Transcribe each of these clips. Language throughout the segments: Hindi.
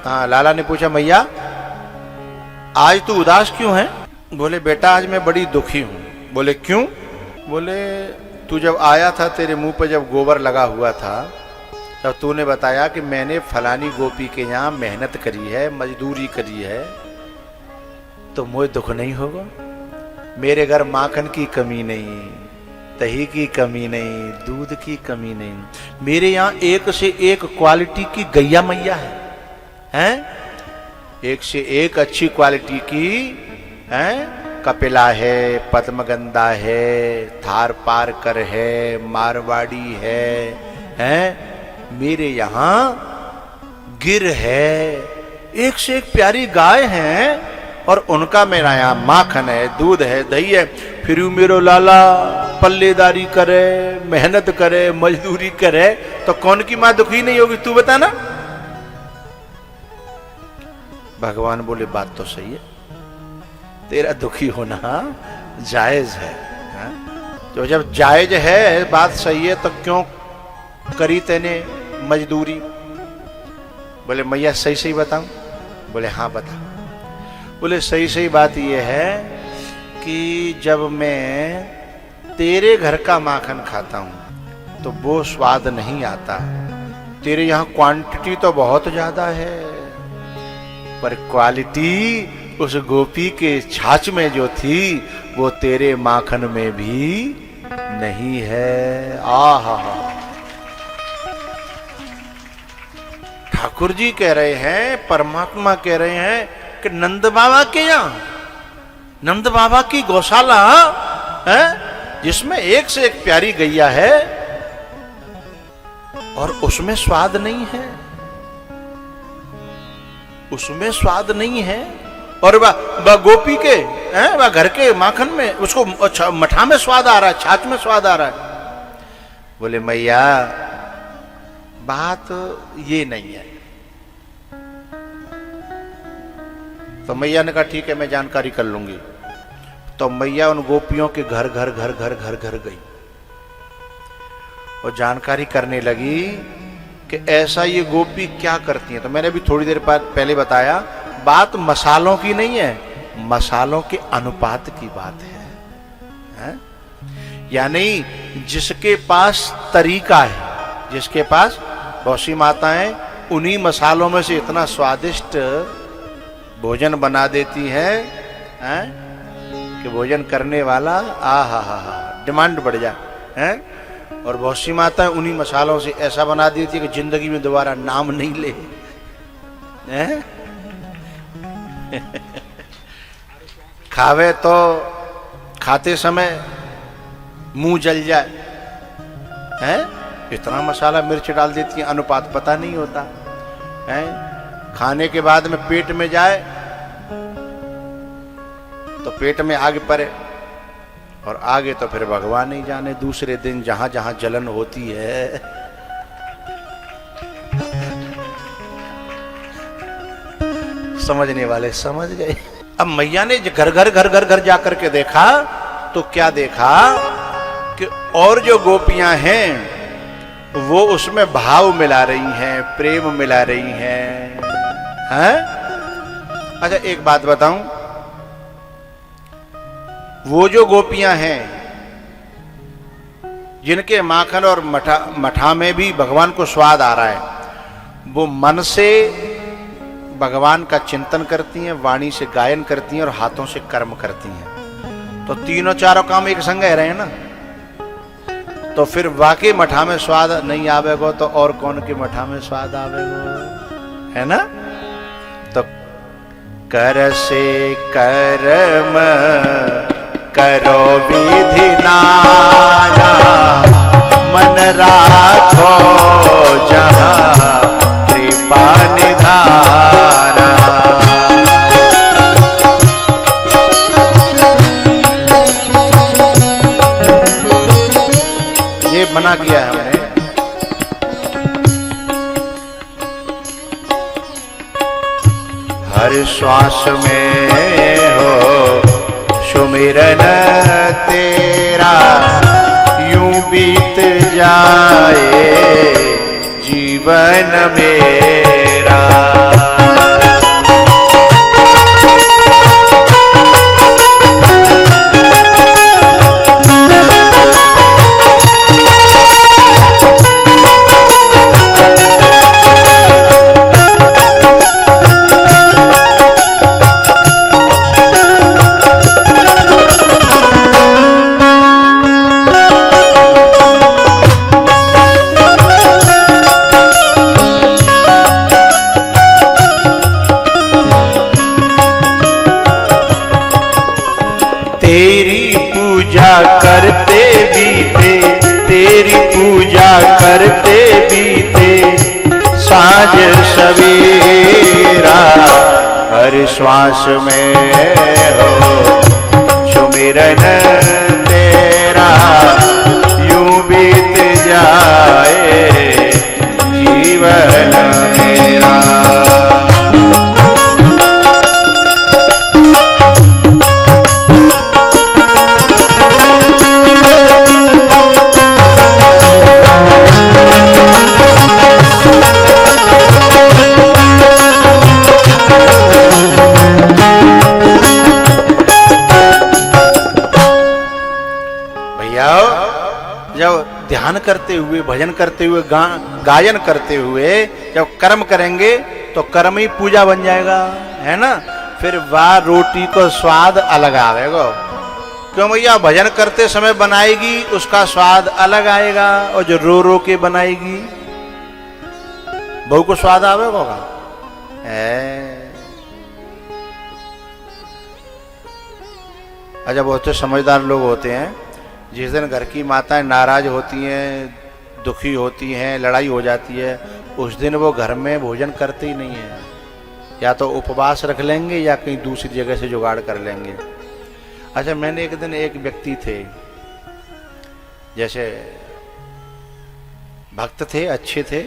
हाँ, लाला ने पूछा मैया आज तू उदास क्यों है? बोले बेटा आज मैं बड़ी दुखी हूं। बोले क्यों? बोले तू जब आया था तेरे मुंह पर जब गोबर लगा हुआ था तब तूने बताया कि मैंने फलानी गोपी के यहाँ मेहनत करी है, मजदूरी करी है, तो मुझे दुख नहीं होगा? मेरे घर माखन की कमी नहीं, दही की कमी नहीं, दूध की कमी नहीं, मेरे यहाँ एक से एक क्वालिटी की गैया मैया है? एक से एक अच्छी क्वालिटी की हैं? कपिला है, पद्मगंधा है, थार पारकर है, मारवाड़ी है? मेरे यहाँ गिर है, एक से एक प्यारी गाय है, और उनका मेरा यहाँ माखन है, दूध है, दही है। फिर मेरो लाला पल्लेदारी करे, मेहनत करे, मजदूरी करे, तो कौन की माँ दुखी नहीं होगी? तू बता ना। भगवान बोले बात तो सही है, तेरा दुखी होना जायज है, तो जब जायज है, बात सही है, तो क्यों करी तेने मजदूरी? बोले मैया सही सही बताऊं? बोले हाँ बता। बोले सही सही बात यह है कि जब मैं तेरे घर का माखन खाता हूं तो वो स्वाद नहीं आता। तेरे यहाँ क्वांटिटी तो बहुत ज्यादा है, पर क्वालिटी उस गोपी के छाछ में जो थी वो तेरे माखन में भी नहीं है। आहा, ठाकुर जी कह रहे हैं, परमात्मा कह रहे हैं कि नंद बाबा के यहाँ, नंद बाबा की गौशाला है जिसमें एक से एक प्यारी गैया है और उसमें स्वाद नहीं है, उसमें स्वाद नहीं है। और वह गोपी के वह घर के माखन में उसको मठा में स्वाद आ रहा है, छाछ में स्वाद आ रहा है। बोले मैया बात ये नहीं है। तो मैया ने कहा ठीक है मैं जानकारी कर लूंगी। तो मैया उन गोपियों के घर घर घर घर घर घर गई और जानकारी करने लगी कि ऐसा ये गोपी क्या करती है। तो मैंने भी थोड़ी देर पहले बताया, बात मसालों की नहीं है, मसालों के अनुपात की बात है? यानी जिसके पास तरीका है, जिसके पास बहुत सी माताएं उन्हीं मसालों में से इतना स्वादिष्ट भोजन बना देती हैं कि भोजन करने वाला हा डिमांड बढ़ जाए। और बहुत सी माताएं उन्हीं मसालों से ऐसा बना देती है कि जिंदगी में दोबारा नाम नहीं ले। खावे तो खाते समय मुंह जल जाए, इतना मसाला मिर्च डाल देती है, अनुपात पता नहीं होता है। खाने के बाद में पेट में जाए तो पेट में आग पड़े, और आगे तो फिर भगवान नहीं जाने दूसरे दिन जहां जहां जलन होती है। समझने वाले समझ गए। अब मैया ने घर घर घर घर घर जाकर के देखा तो क्या देखा कि और जो गोपियां हैं वो उसमें भाव मिला रही हैं, प्रेम मिला रही हैं। अच्छा एक बात बताऊं, वो जो गोपियां हैं जिनके माखन और मठा में भी भगवान को स्वाद आ रहा है, वो मन से भगवान का चिंतन करती हैं, वाणी से गायन करती हैं और हाथों से कर्म करती हैं। तो तीनों चारों काम एक संग रहे हैं ना। तो फिर वाकई मठा में स्वाद नहीं आवेगो तो और कौन के मठा में स्वाद आवेगो, है ना। तो कर से कर्म करो विधि नाना, मन राखो जहाँ कृपा निधाना। ये मना किया है हमने। हर श्वास में हो सुमिरन तेरा, यूं बीत जाए जीवन मेरा। सबीरा, हर श्वास में हो सुमिरन तेरा, यूं बीत जाए जीवन मेरा। जब ध्यान करते हुए, भजन करते हुए, गायन करते हुए जब कर्म करेंगे तो कर्म ही पूजा बन जाएगा, है ना। फिर वाह रोटी को स्वाद अलग आएगा। क्यों भैया, भजन करते समय बनाएगी उसका स्वाद अलग आएगा, और जो रो रो के बनाएगी बहू को स्वाद आवेगा। अच्छा, बहुत से समझदार लोग होते हैं, जिस दिन घर की माताएं नाराज होती हैं, दुखी होती हैं, लड़ाई हो जाती है, उस दिन वो घर में भोजन करते ही नहीं है। या तो उपवास रख लेंगे या कहीं दूसरी जगह से जुगाड़ कर लेंगे। अच्छा, मैंने एक दिन, एक व्यक्ति थे, जैसे भक्त थे, अच्छे थे,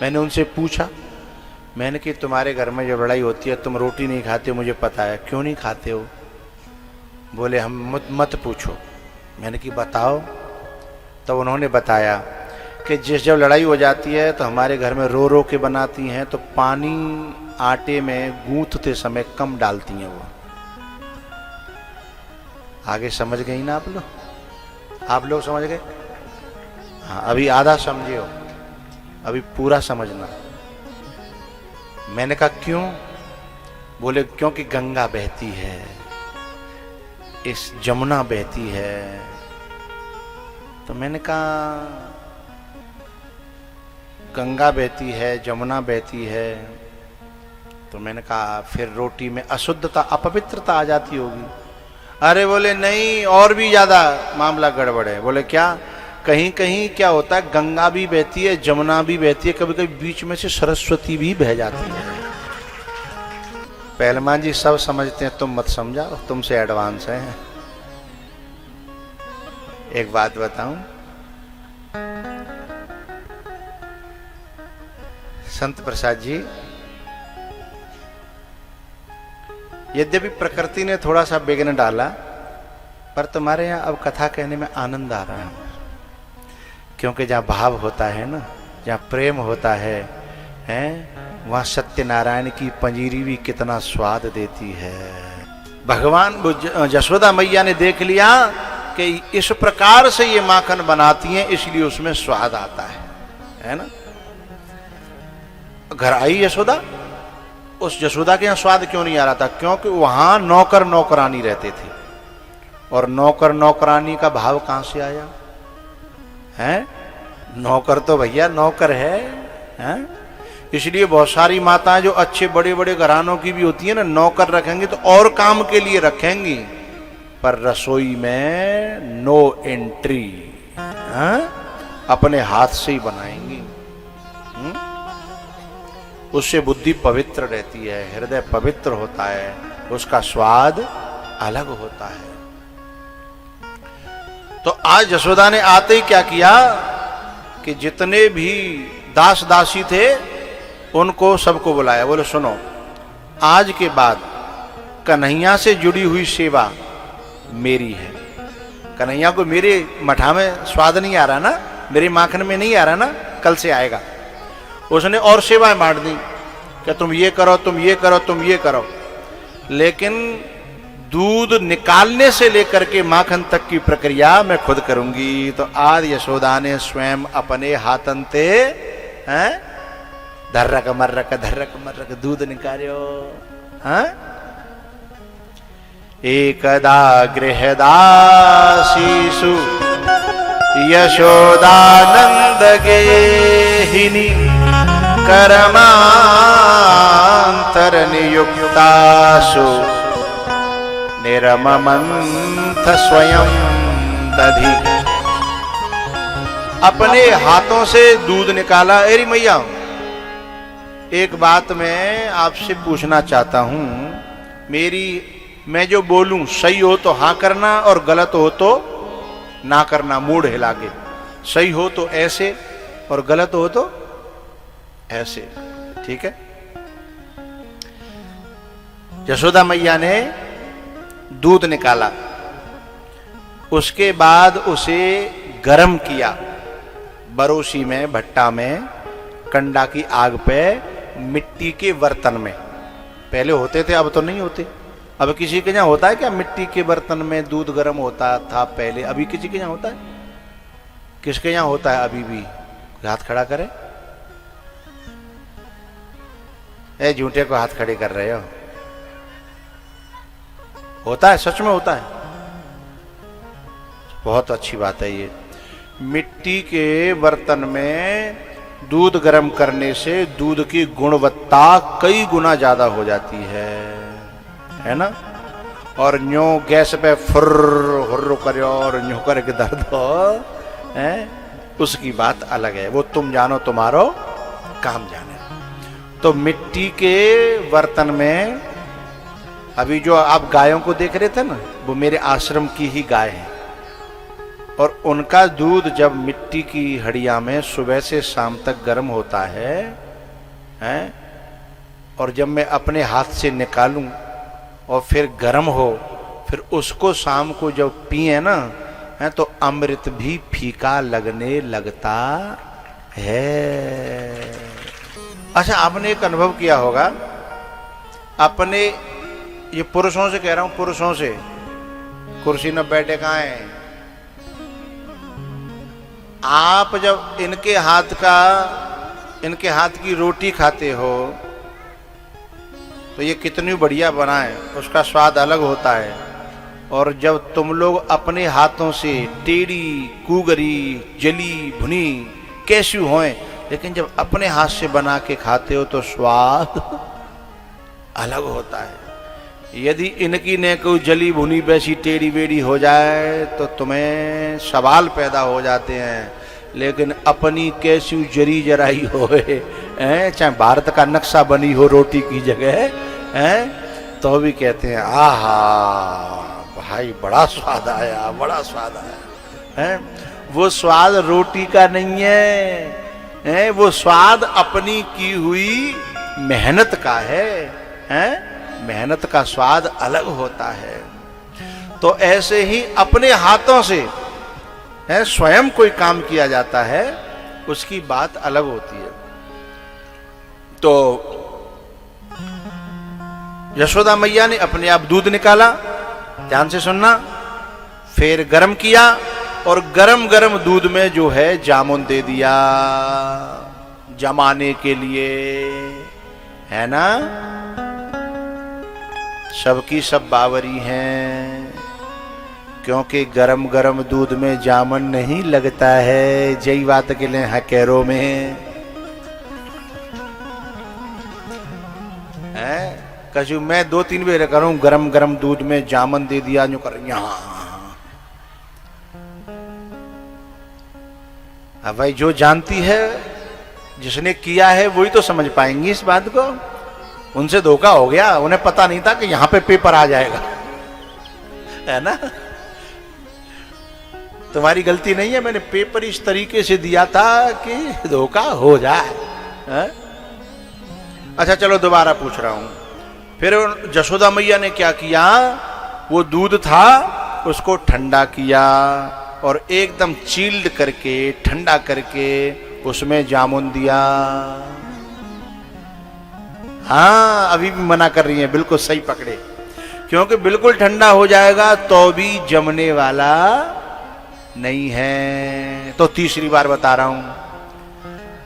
मैंने उनसे पूछा, मैंने कि तुम्हारे घर में जब लड़ाई होती है तुम रोटी नहीं खाते हो, मुझे पता है, क्यों नहीं खाते हो? बोले हम मत पूछो। मैंने कि बताओ। तो उन्होंने बताया कि जब लड़ाई हो जाती है तो हमारे घर में रो रो के बनाती हैं, तो पानी आटे में गूंथते समय कम डालती हैं वो। आगे समझ गई ना आप लोग समझ गए? हाँ, अभी आधा समझे हो, अभी पूरा समझना। मैंने कहा क्यों? बोले क्योंकि गंगा बहती है, इस जमुना बहती है। तो मैंने कहा गंगा बहती है, जमुना बहती है, तो मैंने कहा फिर रोटी में अशुद्धता, अपवित्रता आ जाती होगी। अरे बोले नहीं, और भी ज्यादा मामला गड़बड़ है। बोले क्या? कहीं कहीं क्या होता है, गंगा भी बहती है, जमुना भी बहती है, कभी कभी बीच में से सरस्वती भी बह जाती है। पहलवान जी सब समझते हैं, तुम मत समझाओ, तुमसे एडवांस हैं। एक बात बताऊं, संत प्रसाद जी, यद्यपि प्रकृति ने थोड़ा सा विघ्न डाला, पर तुम्हारे यहां अब कथा कहने में आनंद आ रहा है। क्योंकि जहां भाव होता है ना, जहां प्रेम होता है, वहां सत्यनारायण की पंजीरी भी कितना स्वाद देती है। भगवान यशोदा मैया ने देख लिया कि इस प्रकार से ये माखन बनाती हैं, इसलिए उसमें स्वाद आता है ना। घर आई यशोदा, उस यशोदा के यहाँ स्वाद क्यों नहीं आ रहा था? क्योंकि वहां नौकर नौकरानी रहते थे, और नौकर नौकरानी का भाव कहां से आया? हैं? नौकर तो भैया नौकर है, हैं? इसलिए बहुत सारी माताएं जो अच्छे बड़े बड़े घरानों की भी होती है ना, नौकर रखेंगे तो और काम के लिए रखेंगी, पर रसोई में नो एंट्री, अपने हाथ से ही बनाएंगी। उससे बुद्धि पवित्र रहती है, हृदय पवित्र होता है, उसका स्वाद अलग होता है। तो आज यशोदा ने आते ही क्या किया कि जितने भी दास दासी थे उनको सबको बुलाया। बोले सुनो, आज के बाद कन्हैया से जुड़ी हुई सेवा मेरी है। कन्हैया को मेरे मठा में स्वाद नहीं आ रहा ना, मेरे माखन में नहीं आ रहा ना, कल से आएगा। उसने और सेवाएं बांट दी कि तुम ये करो, तुम ये करो, तुम ये करो, लेकिन दूध निकालने से लेकर के माखन तक की प्रक्रिया मैं खुद करूंगी। तो आज यशोदा ने स्वयं अपने हाथन ते धर्रक मर्रक दूध निकालो। एकदा गृहदासीषु यशोदानंद गेहिनी कर्मांतर नियुक्तासु निरममंथ स्वयं दधि। अपने हाथों से दूध निकाला। एरी मैया एक बात मैं आपसे पूछना चाहता हूं, मैं जो बोलूं सही हो तो हाँ करना और गलत हो तो ना करना, मूड हिला के। सही हो तो ऐसे और गलत हो तो ऐसे, ठीक है। यशोदा मैया ने दूध निकाला, उसके बाद उसे गर्म किया बरोसी में, भट्टा में, कंडा की आग पे, मिट्टी के बर्तन में। पहले होते थे, अब तो नहीं होते। अब किसी के यहाँ होता है क्या मिट्टी के बर्तन में दूध गर्म होता था पहले? अभी किसी के यहाँ होता है? किसके यहाँ होता है अभी भी? हाथ खड़ा करे। ए झूठे को हाथ खड़े कर रहे हो। होता है, सच में होता है। बहुत अच्छी बात है ये। मिट्टी के बर्तन में दूध गर्म करने से दूध की गुणवत्ता कई गुना ज्यादा हो जाती है ना। और न्यो गैस पे फुर्र हुर्र करे और न्यो करके दर्द हो, उसकी बात अलग है। वो तुम जानो, तुम्हारो काम जाने। तो मिट्टी के बर्तन में, अभी जो आप गायों को देख रहे थे ना, वो मेरे आश्रम की ही गाय है। और उनका दूध जब मिट्टी की हड़िया में सुबह से शाम तक गर्म होता है, और जब मैं अपने हाथ से निकालूं और फिर गर्म हो, फिर उसको शाम को जब पिए ना, तो अमृत भी फीका लगने लगता है। अच्छा, आपने एक अनुभव किया होगा अपने, ये पुरुषों से कह रहा हूं, पुरुषों से, कुर्सी न बैठे कहाँ हैं आप? जब इनके हाथ की रोटी खाते हो तो ये कितनी बढ़िया बनाए, उसका स्वाद अलग होता है। और जब तुम लोग अपने हाथों से टेढ़ी, कुगरी, जली, भुनी कैसी होए, लेकिन जब अपने हाथ से बना के खाते हो तो स्वाद अलग होता है। यदि इनकी ने कोई जली भुनी वैसी टेढ़ी बेड़ी हो जाए तो तुम्हें सवाल पैदा हो जाते हैं। लेकिन अपनी कैसी जरी जराई होए, चाहे भारत का नक्शा बनी हो रोटी की जगह, तो भी कहते हैं आहा भाई बड़ा स्वाद आया, बड़ा स्वाद आया। वो स्वाद रोटी का नहीं है, वो स्वाद अपनी की हुई मेहनत का है। मेहनत का स्वाद अलग होता है। तो ऐसे ही अपने हाथों से स्वयं कोई काम किया जाता है, उसकी बात अलग होती है। तो यशोदा मैया ने अपने आप दूध निकाला, ध्यान से सुनना, फिर गर्म किया और गरम गरम दूध में जो है जामुन दे दिया जमाने के लिए, है ना। सबकी सब बावरी हैं, क्योंकि गरम गरम दूध में जामुन नहीं लगता है। जय बात के लिए हकेरों में है। कशु मैं 2-3 बेर करूं, गरम गरम दूध में जामुन दे दिया, जो कर अब भाई जो जानती है, जिसने किया है वही तो समझ पाएंगी इस बात को। उनसे धोखा हो गया, उन्हें पता नहीं था कि यहां पे पेपर आ जाएगा, है ना। तुम्हारी गलती नहीं है, मैंने पेपर इस तरीके से दिया था कि धोखा हो जाए, है? अच्छा चलो दोबारा पूछ रहा हूं। फिर यशोदा मैया ने क्या किया, वो दूध था उसको ठंडा किया और एकदम चिल्ड करके, ठंडा करके उसमें जामुन दिया। हाँ, अभी भी मना कर रही हैं, बिल्कुल सही पकड़े, क्योंकि बिल्कुल ठंडा हो जाएगा तो भी जमने वाला नहीं है। तो तीसरी बार बता रहा हूं।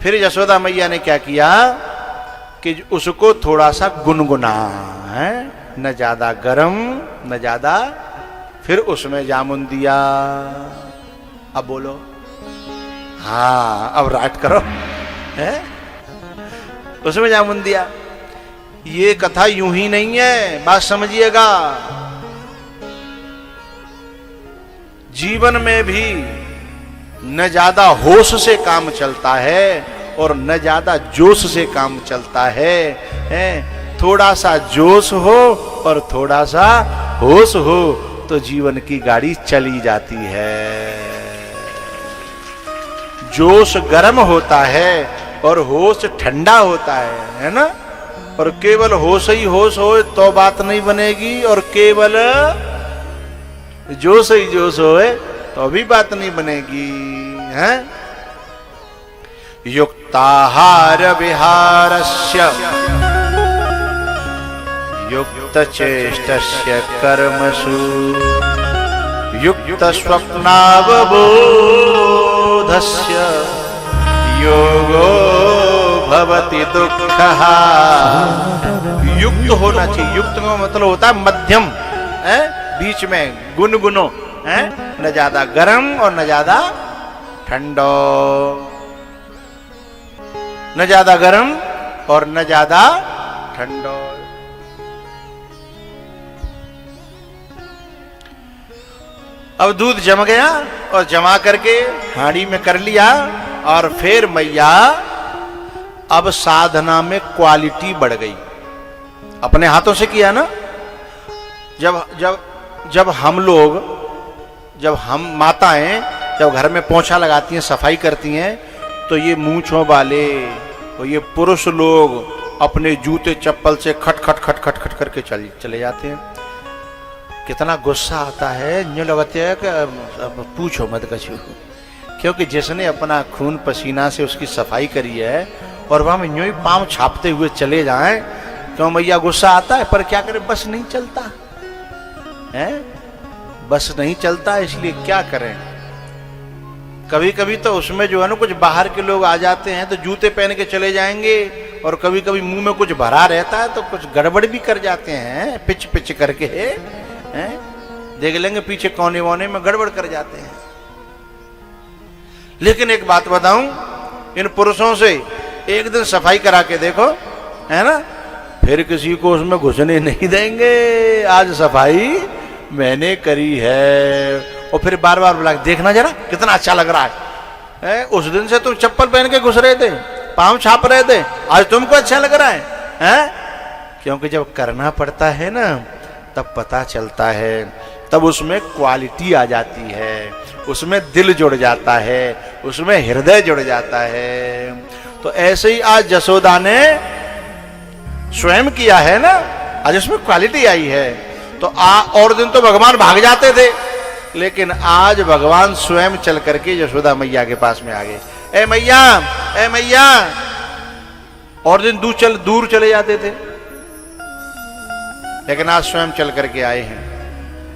फिर यशोदा मैया ने क्या किया कि उसको थोड़ा सा गुनगुना, है न ज्यादा गरम न ज्यादा, फिर उसमें जामुन दिया। अब बोलो, हाँ अब राइट करो, है उसमें जामुन दिया। ये कथा यूं ही नहीं है, बात समझिएगा। जीवन में भी न ज्यादा होश से काम चलता है और न ज्यादा जोश से काम चलता है। थोड़ा सा जोश हो और थोड़ा सा होश हो तो जीवन की गाड़ी चली जाती है। जोश गर्म होता है और होश ठंडा होता है ना। और केवल होश ही होश हो तो बात नहीं बनेगी, और केवल जोश ही जोश होए तो भी बात नहीं बनेगी, हैं? युक्ताहार विहारस्य युक्त चेष्टस्य कर्मसु युक्त स्वप्नावबोधस्य योगो भवति दुःखः। युक्त होना चाहिए। युक्त का मतलब होता है मध्यम, है? बीच में गुनगुनो, है? न ज्यादा गर्म और न ज्यादा ठंडो, न ज्यादा गर्म और न ज्यादा ठंडो। अब दूध जम गया और जमा करके हांडी में कर लिया, और फिर मैया अब साधना में क्वालिटी बढ़ गई। अपने हाथों से किया ना। जब जब जब हम लोग, जब हम माताएं जब घर में पोंछा लगाती हैं, सफाई करती हैं, तो ये मूंछों वाले और ये पुरुष लोग अपने जूते चप्पल से खट खट खट खट खट करके चले जाते हैं। कितना गुस्सा आता है। यूं लगता है कि पूछो मत कछु, क्योंकि जिसने अपना खून पसीना से उसकी सफाई करी है और वह यूं ही पांव छापते हुए चले जाएं, क्यों मैया गुस्सा आता है। पर क्या करें, बस नहीं चलता है, बस नहीं चलता, इसलिए क्या करें। कभी कभी तो उसमें जो है ना, कुछ बाहर के लोग आ जाते हैं तो जूते पहन के चले जाएंगे, और कभी कभी मुंह में कुछ भरा रहता है तो कुछ गड़बड़ भी कर जाते हैं, पिच पिच करके, हैं? देख लेंगे पीछे कोने वोने में गड़बड़ कर जाते हैं। लेकिन एक बात बताऊं, इन पुरुषों से एक दिन सफाई करा के देखो, है ना, फिर किसी को उसमें घुसने नहीं देंगे। आज सफाई मैंने करी है, और फिर बार बार बुला, देखना जरा कितना अच्छा लग रहा है। उस दिन से तुम चप्पल पहन के घुस रहे थे, पांव छाप रहे थे, आज तुमको अच्छा लग रहा है? क्योंकि जब करना पड़ता है ना, तब पता चलता है, तब उसमें क्वालिटी आ जाती है, उसमें दिल जुड़ जाता है, उसमें हृदय जुड़ जाता है। तो ऐसे ही आज जसोदा ने स्वयं किया है ना, आज उसमें क्वालिटी आई है। तो और दिन तो भगवान भाग जाते थे, लेकिन आज भगवान स्वयं चल करके यशोदा मैया के पास में आ गए। ए मैया, ए मैया। और दिन दूर चले जाते थे, लेकिन आज स्वयं चल करके आए हैं।